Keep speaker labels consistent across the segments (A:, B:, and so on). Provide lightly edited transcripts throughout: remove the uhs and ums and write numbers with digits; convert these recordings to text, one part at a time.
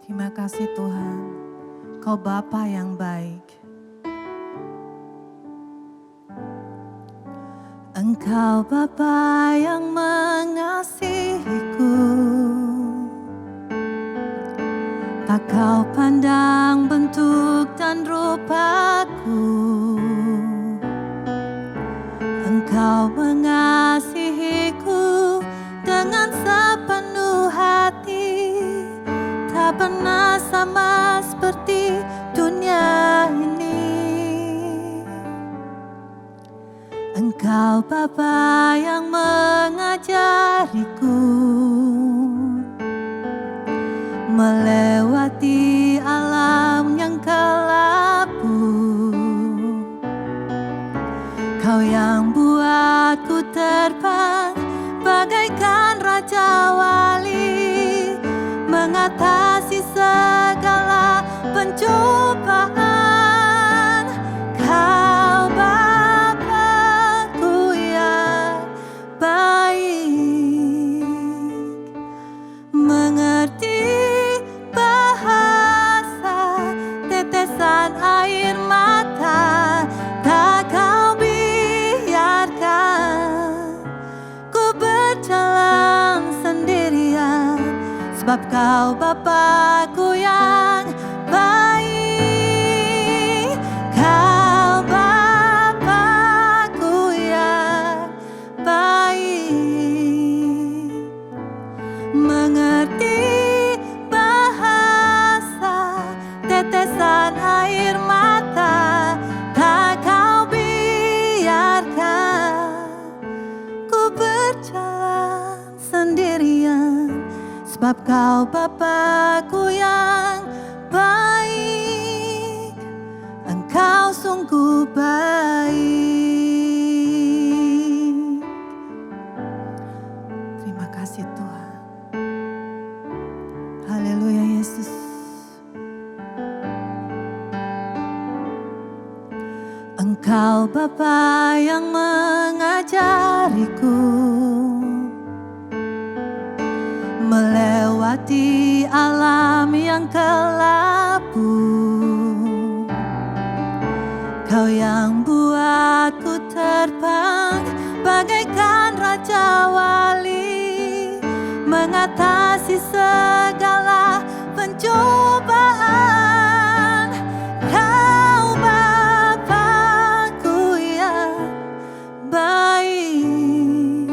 A: Terima kasih Tuhan, Kau Bapa yang baik. Engkau Bapa yang mengasihiku, tak Kau pandang bentuk dan rupaku. Engkau mengasihiku dengan sepenuh hati, tak pernah sama seperti dunia ini. Engkau Bapa yang mengajariku melewati alam yang kelabu. Kau yang buatku terbang bagaikan raja wali, mengatasi segala pencobaan. Kau Bapa-Ku yang baik, mengerti bahasa tetesan air mata, tak Kau biarkan ku berjalan sendirian, sebab Kau Bapa-Ku yang baik. Kau Bapa-Ku yang baik, mengerti bahasa tetesan air mata, tak Kau biarkan ku berjalan sendirian, sebab Kau Bapa-Ku yang baik. Engkau sungguh baik. Terima kasih Tuhan. Haleluya Yesus. Engkau Bapa yang mengajariku melewati alam yang kelabu. Kau yang buatku terbang bagaikan raja wali, mengatasi segala pencobaan. Kau Bapa-Ku yang baik,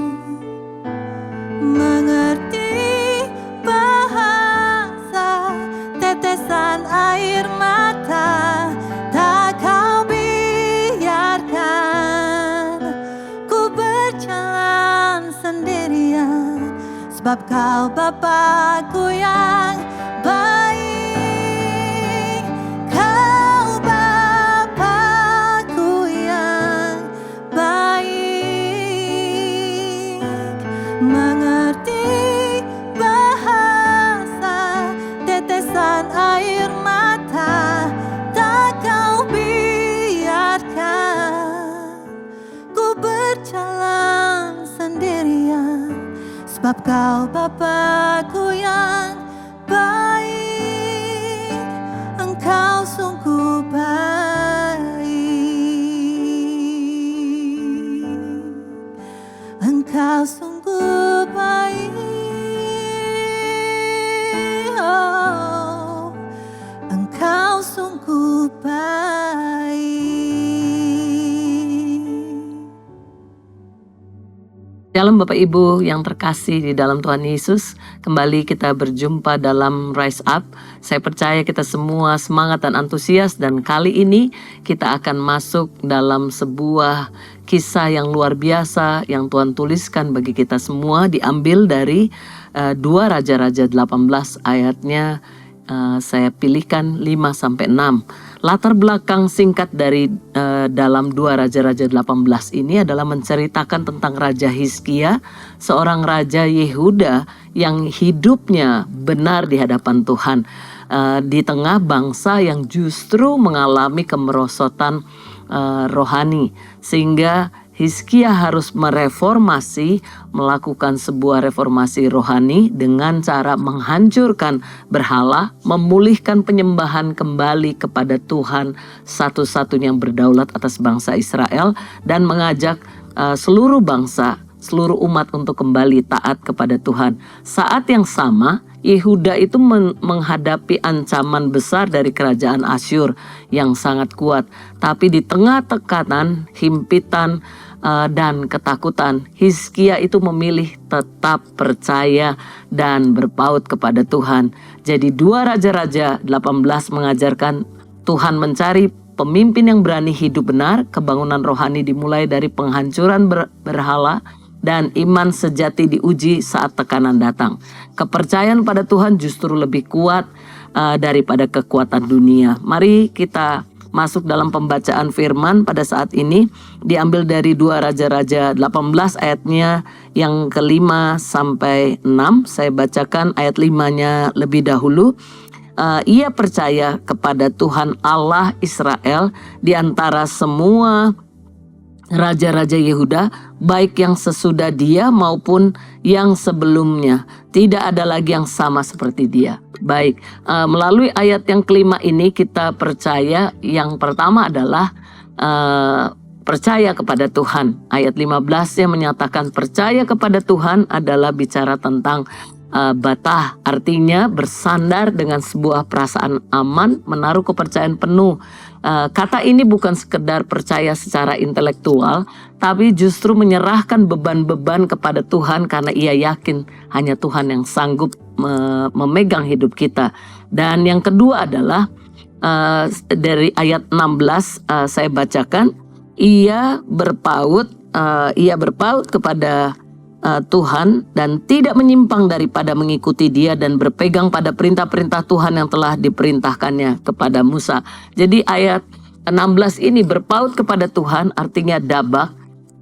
A: mengerti bahasa tetesan air mata, tak Kau biarkan ku berjalan sendirian, sebab Kau Bapa-Ku yang baik. Kau Bapa-Ku yang baik, mengerti bahasa tetesan air mata, tak Kau biarkan ku berjalan sendirian, sebab Kau Bapa-Ku yang baik. Engkau sungguh baik. Engkau sungguh baik. Oh, Engkau sungguh baik.
B: Shalom Bapak Ibu yang terkasih di dalam Tuhan Yesus. Kembali kita berjumpa dalam Rise Up. Saya percaya kita semua semangat dan antusias, dan kali ini kita akan masuk dalam sebuah kisah yang luar biasa yang Tuhan tuliskan bagi kita semua, diambil dari 2 Raja-Raja 18 ayatnya. Saya pilihkan 5-6. Latar belakang singkat dari dalam 2 Raja-Raja 18 ini adalah menceritakan tentang Raja Hizkia, seorang raja Yehuda yang hidupnya benar di hadapan Tuhan, di tengah bangsa yang justru mengalami kemerosotan rohani, sehingga Hizkia harus melakukan sebuah reformasi rohani dengan cara menghancurkan berhala, memulihkan penyembahan kembali kepada Tuhan satu-satunya yang berdaulat atas bangsa Israel, dan mengajak seluruh bangsa, seluruh umat untuk kembali taat kepada Tuhan. Saat yang sama, Yehuda itu menghadapi ancaman besar dari kerajaan Asyur yang sangat kuat. Tapi di tengah tekanan, himpitan, dan ketakutan, Hizkia itu memilih tetap percaya dan berpaut kepada Tuhan. Jadi 2 Raja-Raja 18 mengajarkan Tuhan mencari pemimpin yang berani hidup benar. Kebangunan rohani dimulai dari penghancuran berhala, dan iman sejati diuji saat tekanan datang. Kepercayaan pada Tuhan justru lebih kuat daripada kekuatan dunia. Mari kita masuk dalam pembacaan firman pada saat ini, diambil dari 2 Raja-Raja 18 ayatnya yang ke-5 sampai 6. Saya bacakan ayat 5-nya lebih dahulu. Ia percaya kepada Tuhan Allah Israel di antara semua raja-raja Yehuda, baik yang sesudah dia maupun yang sebelumnya. Tidak ada lagi yang sama seperti dia. Baik, melalui ayat yang kelima ini kita percaya, yang pertama adalah percaya kepada Tuhan. Ayat 15 yang menyatakan percaya kepada Tuhan adalah bicara tentang batah, artinya bersandar dengan sebuah perasaan aman, menaruh kepercayaan penuh. Kata ini bukan sekedar percaya secara intelektual, tapi justru menyerahkan beban-beban kepada Tuhan karena ia yakin hanya Tuhan yang sanggup memegang hidup kita. Dan yang kedua adalah dari ayat 16 saya bacakan, ia berpaut kepada Tuhan dan tidak menyimpang daripada mengikuti dia dan berpegang pada perintah-perintah Tuhan yang telah diperintahkannya kepada Musa. Jadi ayat 16 ini berpaut kepada Tuhan artinya dabak.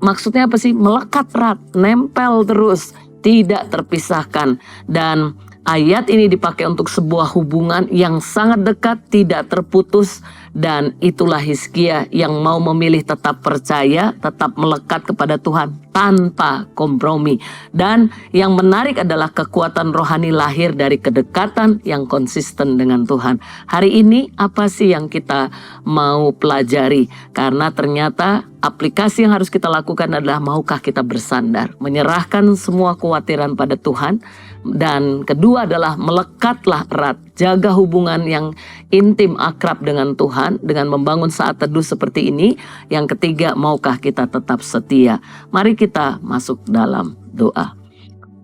B: Maksudnya apa sih? Melekat erat, nempel terus, tidak terpisahkan. Dan ayat ini dipakai untuk sebuah hubungan yang sangat dekat, tidak terputus. Dan itulah Hizkia yang mau memilih tetap percaya, tetap melekat kepada Tuhan tanpa kompromi. Dan yang menarik adalah kekuatan rohani lahir dari kedekatan yang konsisten dengan Tuhan. Hari ini apa sih yang kita mau pelajari? Karena ternyata aplikasi yang harus kita lakukan adalah maukah kita bersandar, menyerahkan semua kekhawatiran pada Tuhan. Dan kedua adalah melekatlah erat, jaga hubungan yang intim akrab dengan Tuhan dengan membangun saat teduh seperti ini. Yang ketiga, maukah kita tetap setia? Mari kita masuk dalam doa.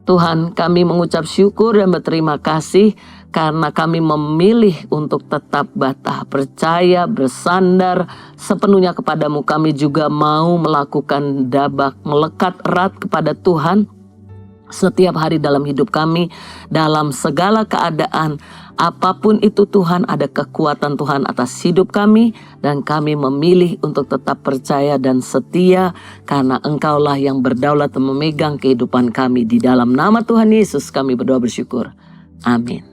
B: Tuhan, kami mengucap syukur dan berterima kasih karena kami memilih untuk tetap batah, percaya, bersandar sepenuhnya kepadamu. Kami juga mau melakukan dabak, melekat erat kepada Tuhan setiap hari dalam hidup kami, dalam segala keadaan. Apapun itu Tuhan, ada kekuatan Tuhan atas hidup kami, dan kami memilih untuk tetap percaya dan setia karena Engkaulah yang berdaulat dan memegang kehidupan kami. Di dalam nama Tuhan Yesus kami berdoa bersyukur. Amin.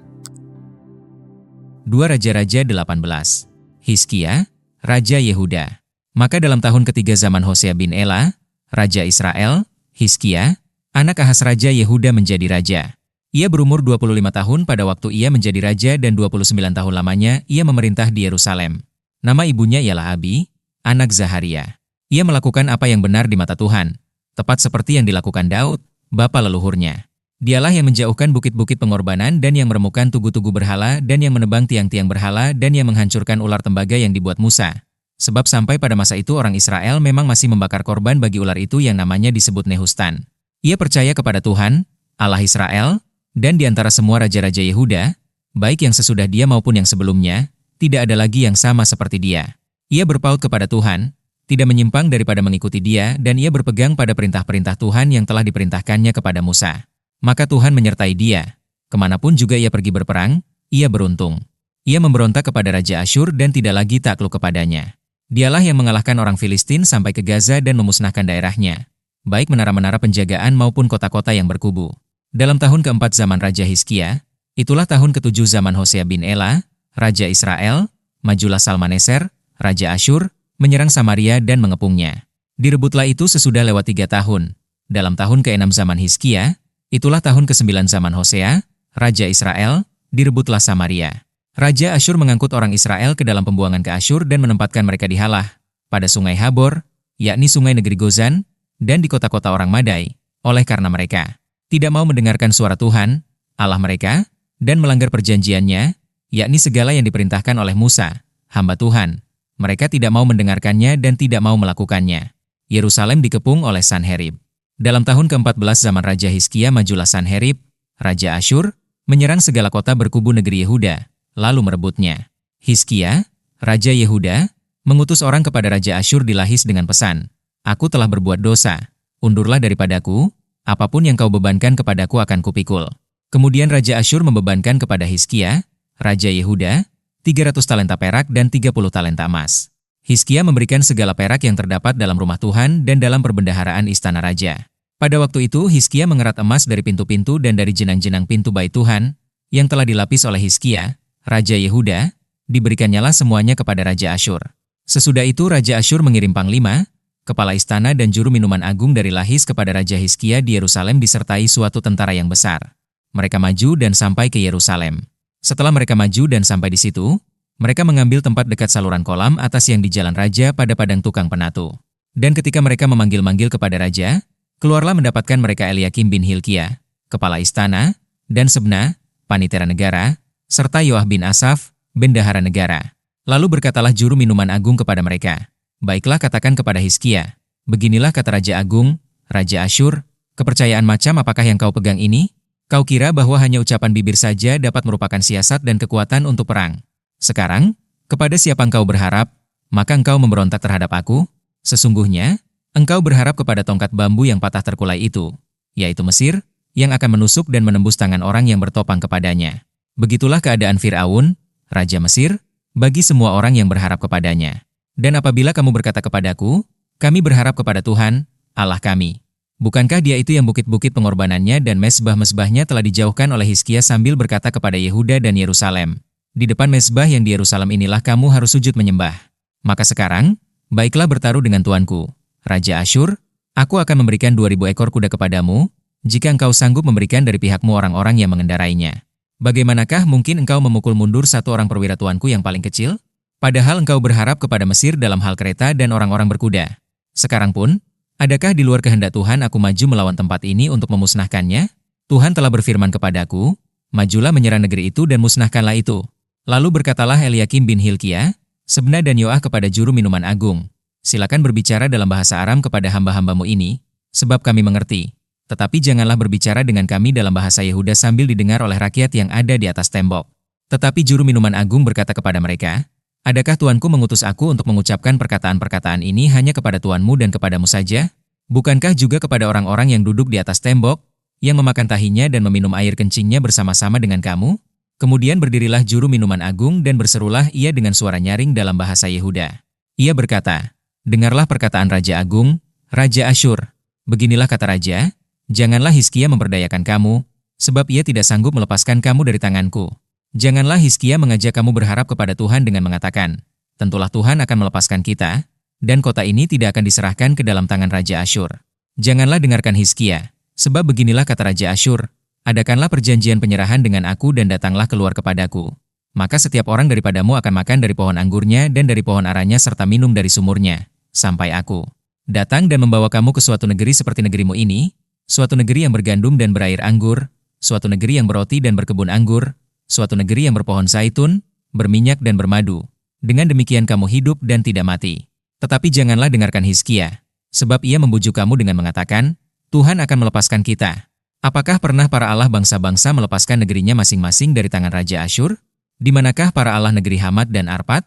C: 2 Raja-Raja 18. Hizkia, Raja Yehuda. Maka dalam tahun ketiga zaman Hosea bin Ela, Raja Israel, Hizkia, anak Ahaz Raja Yehuda menjadi raja. Ia berumur 25 tahun pada waktu ia menjadi raja dan 29 tahun lamanya ia memerintah di Yerusalem. Nama ibunya ialah Abi, anak Zaharia. Ia melakukan apa yang benar di mata Tuhan, tepat seperti yang dilakukan Daud, bapa leluhurnya. Dialah yang menjauhkan bukit-bukit pengorbanan dan yang meremukan tugu-tugu berhala dan yang menebang tiang-tiang berhala dan yang menghancurkan ular tembaga yang dibuat Musa. Sebab sampai pada masa itu orang Israel memang masih membakar korban bagi ular itu yang namanya disebut Nehustan. Ia percaya kepada Tuhan, Allah Israel, dan di antara semua raja-raja Yehuda, baik yang sesudah dia maupun yang sebelumnya, tidak ada lagi yang sama seperti dia. Ia berpaut kepada Tuhan, tidak menyimpang daripada mengikuti dia, dan ia berpegang pada perintah-perintah Tuhan yang telah diperintahkannya kepada Musa. Maka Tuhan menyertai dia. Kemanapun juga ia pergi berperang, ia beruntung. Ia memberontak kepada Raja Asyur dan tidak lagi takluk kepadanya. Dialah yang mengalahkan orang Filistin sampai ke Gaza dan memusnahkan daerahnya, baik menara-menara penjagaan maupun kota-kota yang berkubu. Dalam tahun keempat zaman Raja Hizkia, itulah tahun ketujuh zaman Hosea bin Ela, Raja Israel, majulah Salmaneser, Raja Asyur, menyerang Samaria dan mengepungnya. Direbutlah itu sesudah lewat 3 tahun. Dalam tahun ke-6 zaman Hizkia, itulah tahun ke-9 zaman Hosea, Raja Israel, direbutlah Samaria. Raja Asyur mengangkut orang Israel ke dalam pembuangan ke Asyur dan menempatkan mereka di Halah, pada sungai Habor, yakni sungai negeri Gozan, dan di kota-kota orang Madai, oleh karena mereka tidak mau mendengarkan suara Tuhan, Allah mereka, dan melanggar perjanjiannya, yakni segala yang diperintahkan oleh Musa, hamba Tuhan. Mereka tidak mau mendengarkannya dan tidak mau melakukannya. Yerusalem dikepung oleh Sanherib. Dalam tahun ke-14 zaman Raja Hizkia majulah Sanherib, Raja Asyur, menyerang segala kota berkubu negeri Yehuda, lalu merebutnya. Hizkia, Raja Yehuda, mengutus orang kepada Raja Asyur di Lahis dengan pesan, "Aku telah berbuat dosa, undurlah daripadaku, apapun yang kau bebankan kepadaku akan kupikul." Kemudian Raja Asyur membebankan kepada Hizkia, Raja Yehuda, 300 talenta perak dan 30 talenta emas. Hizkia memberikan segala perak yang terdapat dalam rumah Tuhan dan dalam perbendaharaan istana raja. Pada waktu itu Hizkia mengerat emas dari pintu-pintu dan dari jenang-jenang pintu bait Tuhan, yang telah dilapis oleh Hizkia, Raja Yehuda, diberikannya semuanya kepada Raja Asyur. Sesudah itu Raja Asyur mengirim panglima, kepala istana dan juru minuman agung dari Lahis kepada Raja Hizkia di Yerusalem disertai suatu tentara yang besar. Mereka maju dan sampai ke Yerusalem. Setelah mereka maju dan sampai di situ, mereka mengambil tempat dekat saluran kolam atas yang di jalan raja pada padang tukang penatu. Dan ketika mereka memanggil-manggil kepada raja, keluarlah mendapatkan mereka Eliakim bin Hilkia, kepala istana, dan Sebna, panitera negara, serta Yoah bin Asaf, bendahara negara. Lalu berkatalah juru minuman agung kepada mereka, "Baiklah katakan kepada Hizkia, beginilah kata Raja Agung, Raja Asyur, kepercayaan macam apakah yang kau pegang ini? Kau kira bahwa hanya ucapan bibir saja dapat merupakan siasat dan kekuatan untuk perang? Sekarang, kepada siapa engkau berharap, maka engkau memberontak terhadap aku? Sesungguhnya, engkau berharap kepada tongkat bambu yang patah terkulai itu, yaitu Mesir, yang akan menusuk dan menembus tangan orang yang bertopang kepadanya. Begitulah keadaan Fir'aun, Raja Mesir, bagi semua orang yang berharap kepadanya. Dan apabila kamu berkata kepadaku, kami berharap kepada Tuhan, Allah kami. Bukankah dia itu yang bukit-bukit pengorbanannya dan mesbah-mesbahnya telah dijauhkan oleh Hizkia sambil berkata kepada Yehuda dan Yerusalem, di depan mesbah yang di Yerusalem inilah kamu harus sujud menyembah. Maka sekarang, baiklah bertaruh dengan tuanku, Raja Asyur, aku akan memberikan 2000 ekor kuda kepadamu, jika engkau sanggup memberikan dari pihakmu orang-orang yang mengendarainya. Bagaimanakah mungkin engkau memukul mundur satu orang perwira tuanku yang paling kecil? Padahal engkau berharap kepada Mesir dalam hal kereta dan orang-orang berkuda. Sekarang pun, adakah di luar kehendak Tuhan aku maju melawan tempat ini untuk memusnahkannya? Tuhan telah berfirman kepadaku, majulah menyerang negeri itu dan musnahkanlah itu. Lalu berkatalah Eliakim bin Hilkia, Sebna dan Yoah kepada juru minuman agung, silakan berbicara dalam bahasa Aram kepada hamba-hambamu ini, sebab kami mengerti. Tetapi janganlah berbicara dengan kami dalam bahasa Yehuda sambil didengar oleh rakyat yang ada di atas tembok. Tetapi juru minuman agung berkata kepada mereka, adakah tuanku mengutus aku untuk mengucapkan perkataan-perkataan ini hanya kepada tuanmu dan kepadamu saja? Bukankah juga kepada orang-orang yang duduk di atas tembok, yang memakan tahinya dan meminum air kencingnya bersama-sama dengan kamu? Kemudian berdirilah juru minuman agung dan berserulah ia dengan suara nyaring dalam bahasa Yehuda. Ia berkata, dengarlah perkataan Raja Agung, Raja Asyur. Beginilah kata Raja, janganlah Hizkia memperdayakan kamu, sebab ia tidak sanggup melepaskan kamu dari tanganku. Janganlah Hizkia mengajak kamu berharap kepada Tuhan dengan mengatakan, tentulah Tuhan akan melepaskan kita, dan kota ini tidak akan diserahkan ke dalam tangan Raja Asyur. Janganlah dengarkan Hizkia, sebab beginilah kata Raja Asyur, adakanlah perjanjian penyerahan dengan aku dan datanglah keluar kepadaku. Maka setiap orang daripadamu akan makan dari pohon anggurnya dan dari pohon aranya serta minum dari sumurnya, sampai aku datang dan membawa kamu ke suatu negeri seperti negerimu ini, suatu negeri yang bergandum dan berair anggur, suatu negeri yang beroti dan berkebun anggur, suatu negeri yang berpohon zaitun, berminyak dan bermadu. Dengan demikian kamu hidup dan tidak mati. Tetapi janganlah dengarkan Hizkia, sebab ia membujuk kamu dengan mengatakan, Tuhan akan melepaskan kita. Apakah pernah para Allah bangsa-bangsa melepaskan negerinya masing-masing dari tangan Raja Asyur? Di manakah para Allah negeri Hamat dan Arpad?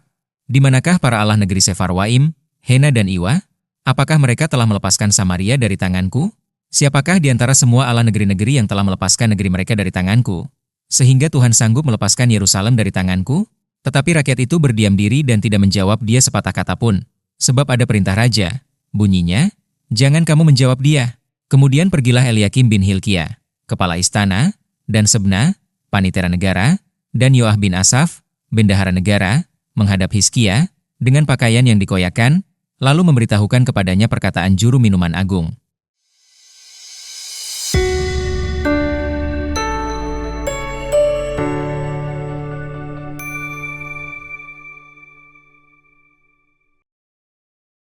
C: Di manakah para Allah negeri Sefarwaim, Hena dan Iwa? Apakah mereka telah melepaskan Samaria dari tanganku? Siapakah di antara semua Allah negeri-negeri yang telah melepaskan negeri mereka dari tanganku? Sehingga Tuhan sanggup melepaskan Yerusalem dari tanganku? Tetapi rakyat itu berdiam diri dan tidak menjawab dia sepatah kata pun. Sebab ada perintah Raja, bunyinya, jangan kamu menjawab dia. Kemudian pergilah Eliakim bin Hilkia, kepala istana, dan Sebna, panitera negara, dan Yoah bin Asaf, bendahara negara, menghadap Hizkia, dengan pakaian yang dikoyakan, lalu memberitahukan kepadanya perkataan juru minuman agung.